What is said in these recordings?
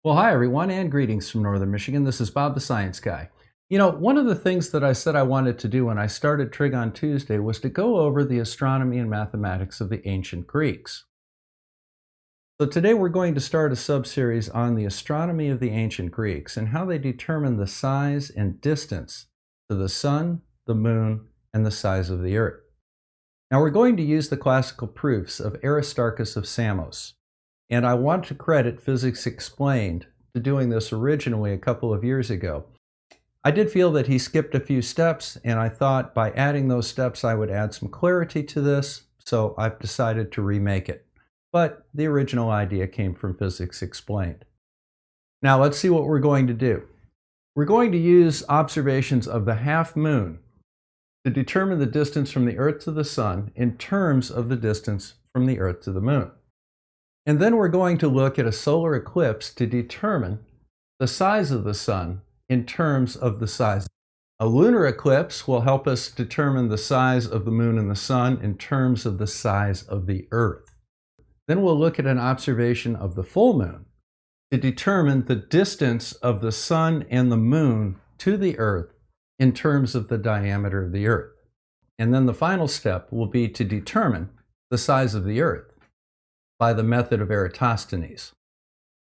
Well, hi everyone, and greetings from Northern Michigan. This is Bob the Science Guy. One of the things that I said I wanted to do when I started Trig on Tuesday was to go over the astronomy and mathematics of the ancient Greeks. So today we're going to start a sub-series on the astronomy of the ancient Greeks and how they determined the size and distance to the sun, the moon, and the size of the earth. Now we're going to use the classical proofs of Aristarchus of Samos. And I want to credit Physics Explained to doing this originally a couple of years ago. I did feel that he skipped a few steps, and I thought by adding those steps I would add some clarity to this, so I've decided to remake it. But the original idea came from Physics Explained. Now let's see what we're going to do. We're going to use observations of the half moon to determine the distance from the Earth to the Sun in terms of the distance from the Earth to the Moon. And then we're going to look at a solar eclipse to determine the size of the sun in terms of the size. A lunar eclipse will help us determine the size of the moon and the sun in terms of the size of the earth. Then we'll look at an observation of the full moon to determine the distance of the sun and the moon to the earth in terms of the diameter of the earth. And then the final step will be to determine the size of the earth by the method of Eratosthenes.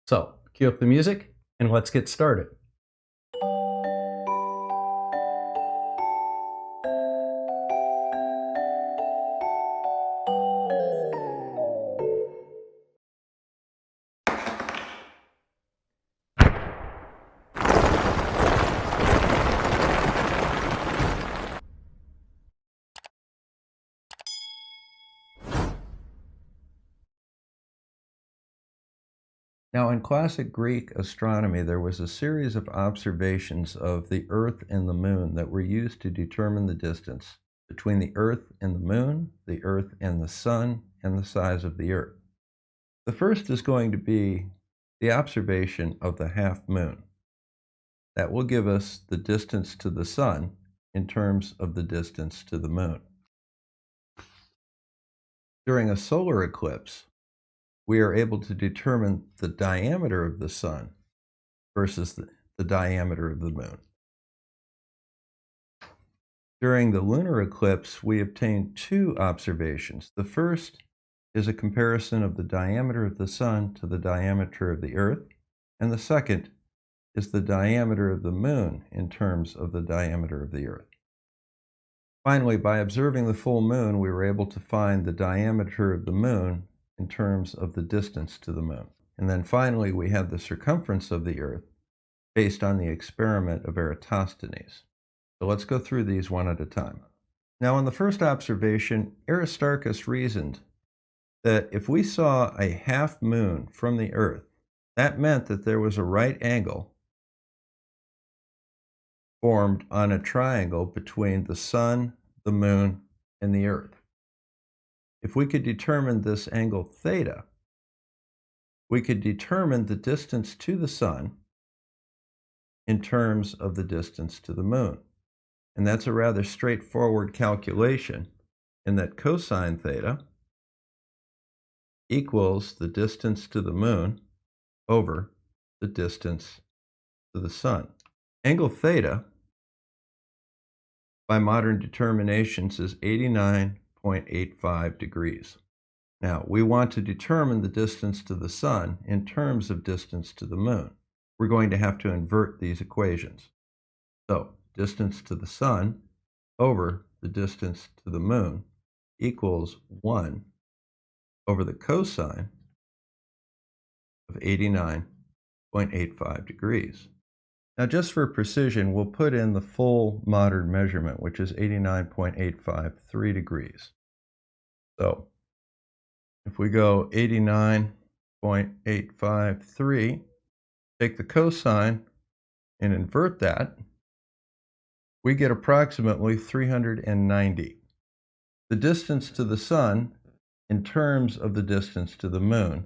So, cue up the music and let's get started. Now, in classic Greek astronomy, there was a series of observations of the Earth and the Moon that were used to determine the distance between the Earth and the Moon, the Earth and the Sun, and the size of the Earth. The first is going to be the observation of the half moon. That will give us the distance to the Sun in terms of the distance to the Moon. During a solar eclipse, we are able to determine the diameter of the sun versus the diameter of the moon. During the lunar eclipse, we obtain two observations. The first is a comparison of the diameter of the sun to the diameter of the earth, and the second is the diameter of the moon in terms of the diameter of the earth. Finally, by observing the full moon, we were able to find the diameter of the moon in terms of the distance to the moon. And then finally, we have the circumference of the Earth based on the experiment of Eratosthenes. So let's go through these one at a time. Now, in the first observation, Aristarchus reasoned that if we saw a half moon from the Earth, that meant that there was a right angle formed on a triangle between the sun, the moon, and the Earth. If we could determine this angle theta, we could determine the distance to the sun in terms of the distance to the moon. And that's a rather straightforward calculation in that cosine theta equals the distance to the moon over the distance to the sun. Angle theta, by modern determinations, is 89.85 degrees. Now, we want to determine the distance to the sun in terms of distance to the moon. We're going to have to invert these equations. So, distance to the sun over the distance to the moon equals 1 over the cosine of 89.85 degrees. Now, just for precision, we'll put in the full modern measurement, which is 89.853 degrees. So, if we go 89.853, take the cosine and invert that, we get approximately 390. The distance to the sun, in terms of the distance to the moon,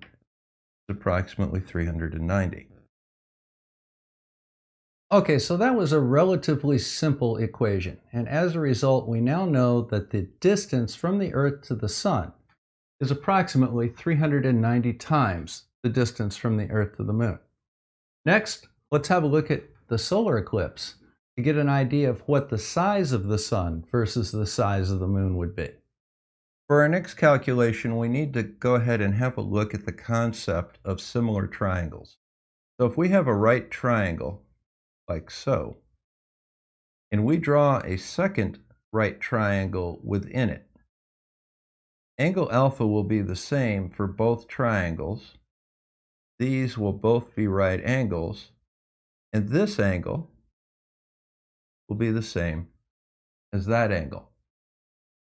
is approximately 390. Okay, so that was a relatively simple equation, and as a result, we now know that the distance from the Earth to the Sun is approximately 390 times the distance from the Earth to the Moon. Next, let's have a look at the solar eclipse to get an idea of what the size of the sun versus the size of the moon would be. For our next calculation, we need to go ahead and have a look at the concept of similar triangles. So if we have a right triangle, like so, and we draw a second right triangle within it, angle alpha will be the same for both triangles. These will both be right angles, and this angle will be the same as that angle.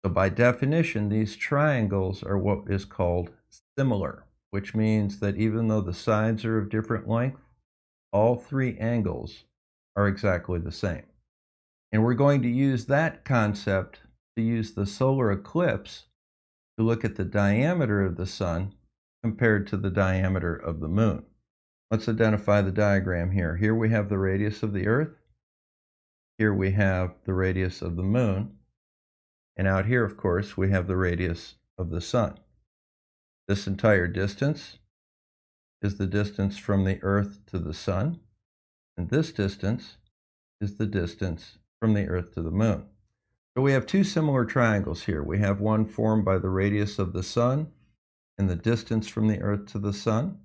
So by definition, these triangles are what is called similar, which means that even though the sides are of different length, all three angles are exactly the same. And we're going to use that concept to use the solar eclipse to look at the diameter of the sun compared to the diameter of the moon. Let's identify the diagram here. Here we have the radius of the Earth. Here we have the radius of the moon. And out here, of course, we have the radius of the sun. This entire distance is the distance from the Earth to the sun. And this distance is the distance from the Earth to the moon. So we have two similar triangles here. We have one formed by the radius of the sun and the distance from the Earth to the sun.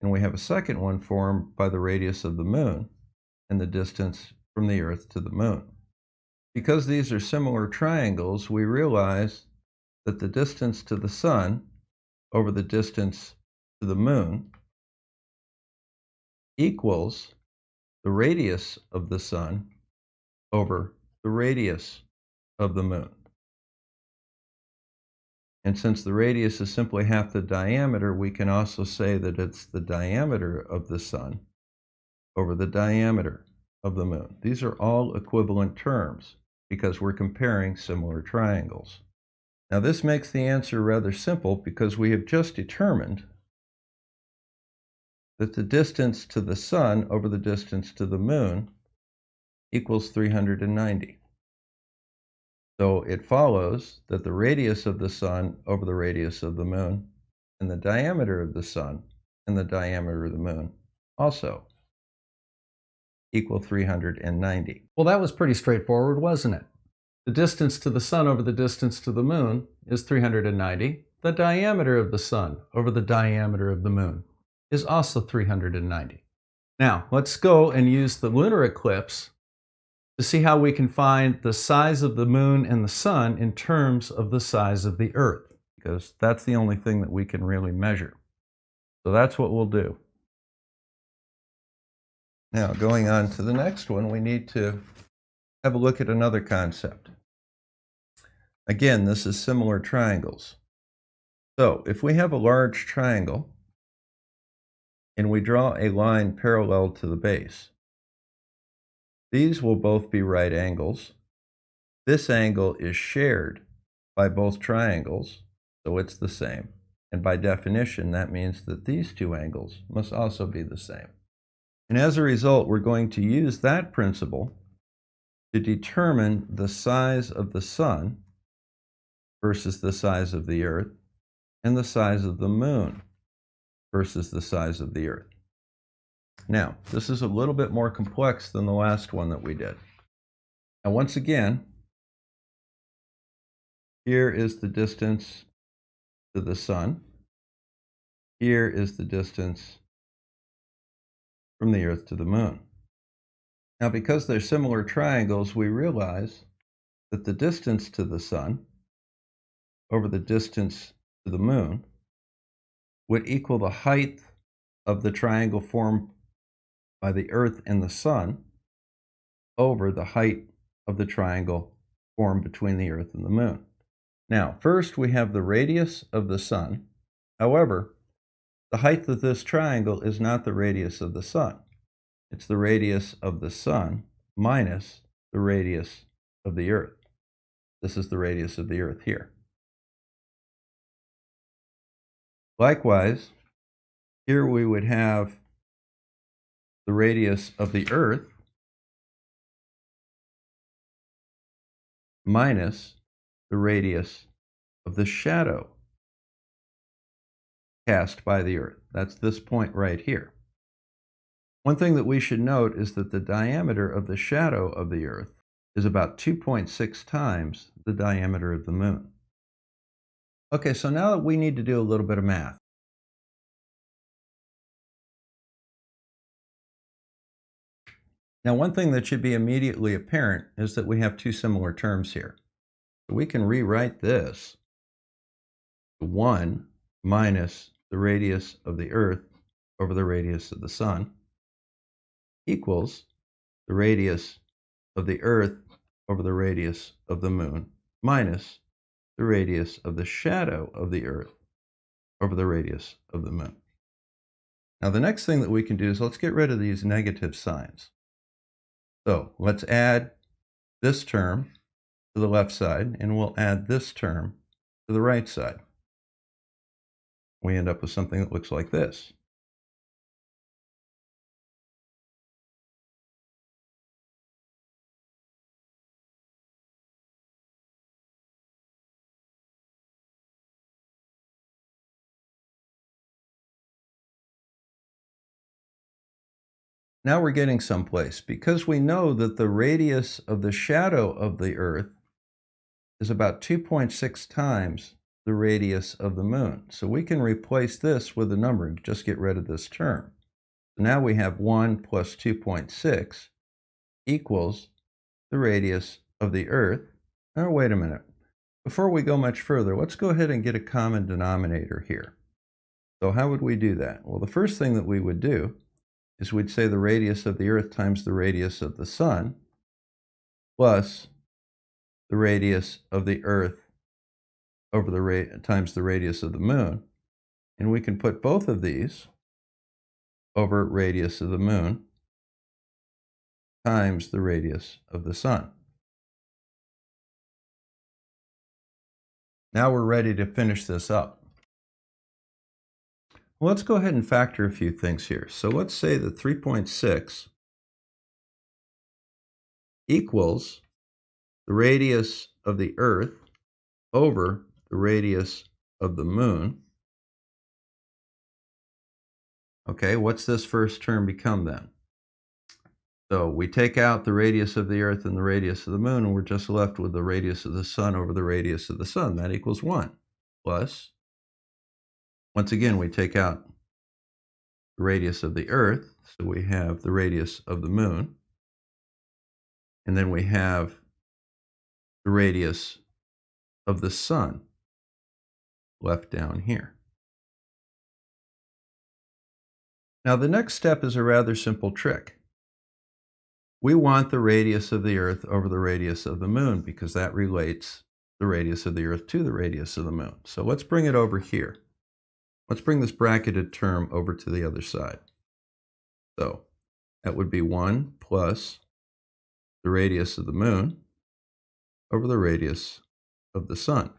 And we have a second one formed by the radius of the moon and the distance from the Earth to the moon. Because these are similar triangles, we realize that the distance to the sun over the distance to the moon equals the radius of the sun over the radius of the moon. And since the radius is simply half the diameter, we can also say that it's the diameter of the sun over the diameter of the moon. These are all equivalent terms because we're comparing similar triangles. Now this makes the answer rather simple because we have just determined that the distance to the sun over the distance to the moon equals 390. So it follows that the radius of the sun over the radius of the moon and the diameter of the sun and the diameter of the moon also equal 390. Well, that was pretty straightforward, wasn't it? The distance to the sun over the distance to the moon is 390. The diameter of the sun over the diameter of the moon is also 390. Now, let's go and use the lunar eclipse to see how we can find the size of the moon and the sun in terms of the size of the Earth, because that's the only thing that we can really measure. So that's what we'll do. Now, going on to the next one, we need to have a look at another concept. Again, this is similar triangles. So if we have a large triangle and we draw a line parallel to the base, these will both be right angles. This angle is shared by both triangles, so it's the same. And by definition, that means that these two angles must also be the same. And as a result, we're going to use that principle to determine the size of the sun versus the size of the Earth, and the size of the moon versus the size of the Earth. Now, this is a little bit more complex than the last one that we did. Now, once again, here is the distance to the sun. Here is the distance from the Earth to the moon. Now, because they're similar triangles, we realize that the distance to the sun over the distance to the moon would equal the height of the triangle formed by the Earth and the sun over the height of the triangle formed between the Earth and the moon. Now, first we have the radius of the sun. However, the height of this triangle is not the radius of the sun. It's the radius of the sun minus the radius of the Earth. This is the radius of the Earth here. Likewise, here we would have the radius of the Earth minus the radius of the shadow cast by the Earth. That's this point right here. One thing that we should note is that the diameter of the shadow of the Earth is about 2.6 times the diameter of the Moon. Okay, so now we need to do a little bit of math. Now, one thing that should be immediately apparent is that we have two similar terms here. So we can rewrite this 1 minus the radius of the Earth over the radius of the Sun equals the radius of the Earth over the radius of the Moon minus the radius of the shadow of the Earth over the radius of the Moon. Now, the next thing that we can do is let's get rid of these negative signs. So let's add this term to the left side, and we'll add this term to the right side. We end up with something that looks like this. Now we're getting someplace because we know that the radius of the shadow of the Earth is about 2.6 times the radius of the Moon. So we can replace this with a number and just get rid of this term. So now we have 1 plus 2.6 equals the radius of the Earth. Now wait a minute. Before we go much further, let's go ahead and get a common denominator here. So how would we do that? Well, the first thing that we would do is we'd say the radius of the Earth times the radius of the Sun plus the radius of the Earth over the times the radius of the Moon. And we can put both of these over radius of the Moon times the radius of the Sun. Now we're ready to finish this up. Well, let's go ahead and factor a few things here. So let's say that 3.6 equals the radius of the Earth over the radius of the Moon. Okay, what's this first term become then? So we take out the radius of the Earth and the radius of the Moon, and we're just left with the radius of the Sun over the radius of the Sun. That equals 1 plus, once again, we take out the radius of the Earth, so we have the radius of the Moon, and then we have the radius of the Sun left down here. Now the next step is a rather simple trick. We want the radius of the Earth over the radius of the Moon because that relates the radius of the Earth to the radius of the Moon. So let's bring it over here. Let's bring this bracketed term over to the other side. So that would be 1 plus the radius of the Moon over the radius of the Sun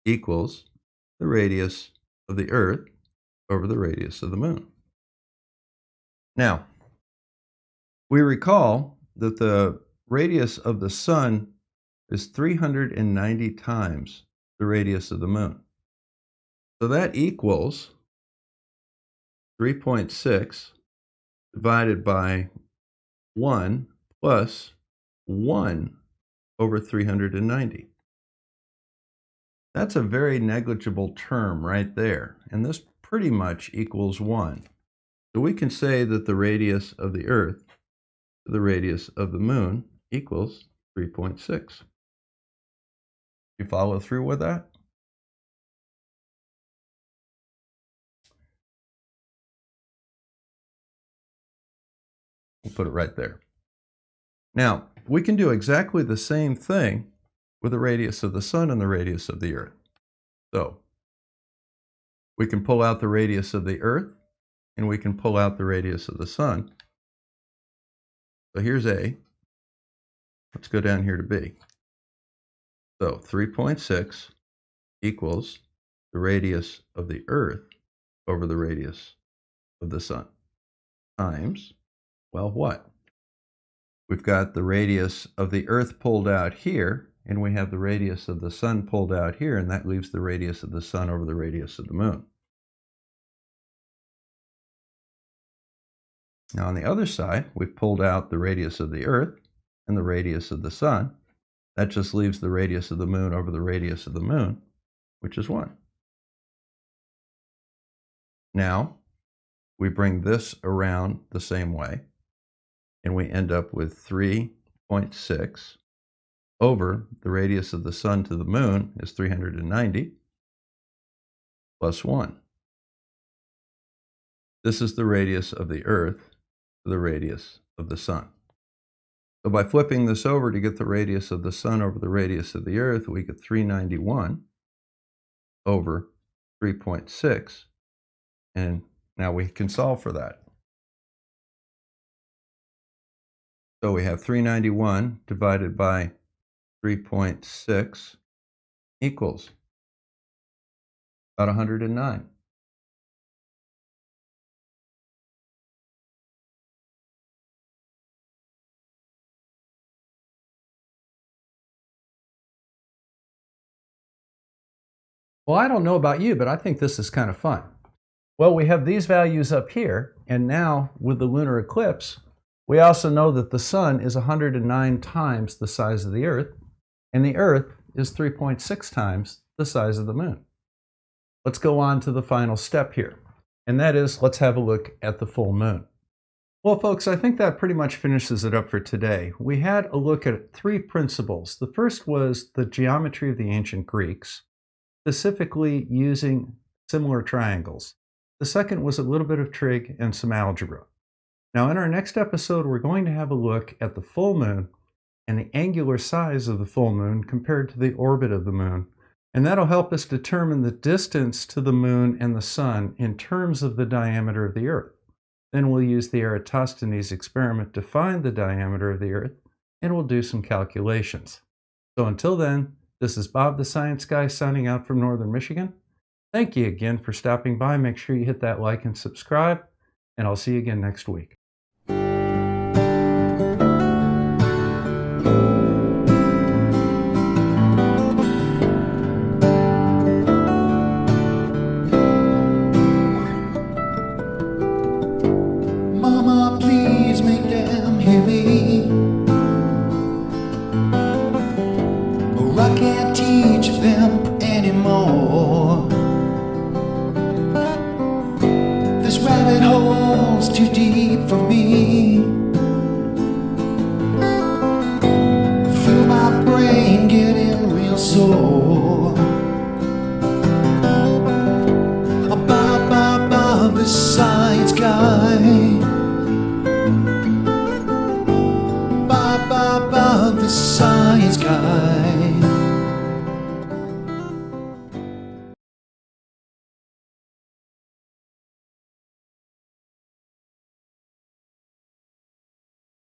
equals the radius of the Earth over the radius of the Moon. Now, we recall that the radius of the Sun is 390 times the radius of the Moon. So that equals 3.6 divided by 1 plus 1 over 390. That's a very negligible term right there, and this pretty much equals 1. So we can say that the radius of the Earth to the radius of the Moon equals 3.6. You follow through with that? We'll put it right there. Now, we can do exactly the same thing with the radius of the Sun and the radius of the Earth. So, we can pull out the radius of the Earth, and we can pull out the radius of the Sun. So here's A. Let's go down here to B. So 3.6 equals the radius of the Earth over the radius of the Sun times, well, what? We've got the radius of the Earth pulled out here, and we have the radius of the Sun pulled out here, and that leaves the radius of the Sun over the radius of the Moon. Now on the other side, we've pulled out the radius of the Earth and the radius of the Sun. That just leaves the radius of the Moon over the radius of the Moon, which is 1. Now, we bring this around the same way, and we end up with 3.6 over the radius of the Sun to the Moon is 390 plus 1. This is the radius of the Earth to the radius of the Sun. So by flipping this over to get the radius of the Sun over the radius of the Earth, we get 391 over 3.6. And now we can solve for that. So we have 391 divided by 3.6 equals about 109. Well, I don't know about you, but I think this is kind of fun. Well, we have these values up here, and now with the lunar eclipse, we also know that the Sun is 109 times the size of the Earth, and the Earth is 3.6 times the size of the Moon. Let's go on to the final step here, and that is, let's have a look at the full moon. Well, folks, I think that pretty much finishes it up for today. We had a look at 3 principles. The first was the geometry of the ancient Greeks, specifically using similar triangles. The second was a little bit of trig and some algebra. Now, in our next episode, we're going to have a look at the full moon and the angular size of the full moon compared to the orbit of the moon. And that'll help us determine the distance to the moon and the sun in terms of the diameter of the Earth. Then we'll use the Eratosthenes experiment to find the diameter of the Earth, and we'll do some calculations. So until then, this is Bob the Science Guy signing out from Northern Michigan. Thank you again for stopping by. Make sure you hit that like and subscribe, and I'll see you again next week. Mama, please make them hear me, or I can't teach them anymore. This rabbit hole's too deep for me. Feel my brain getting real sore. Bob the Science Guy. Bob the Science Guy.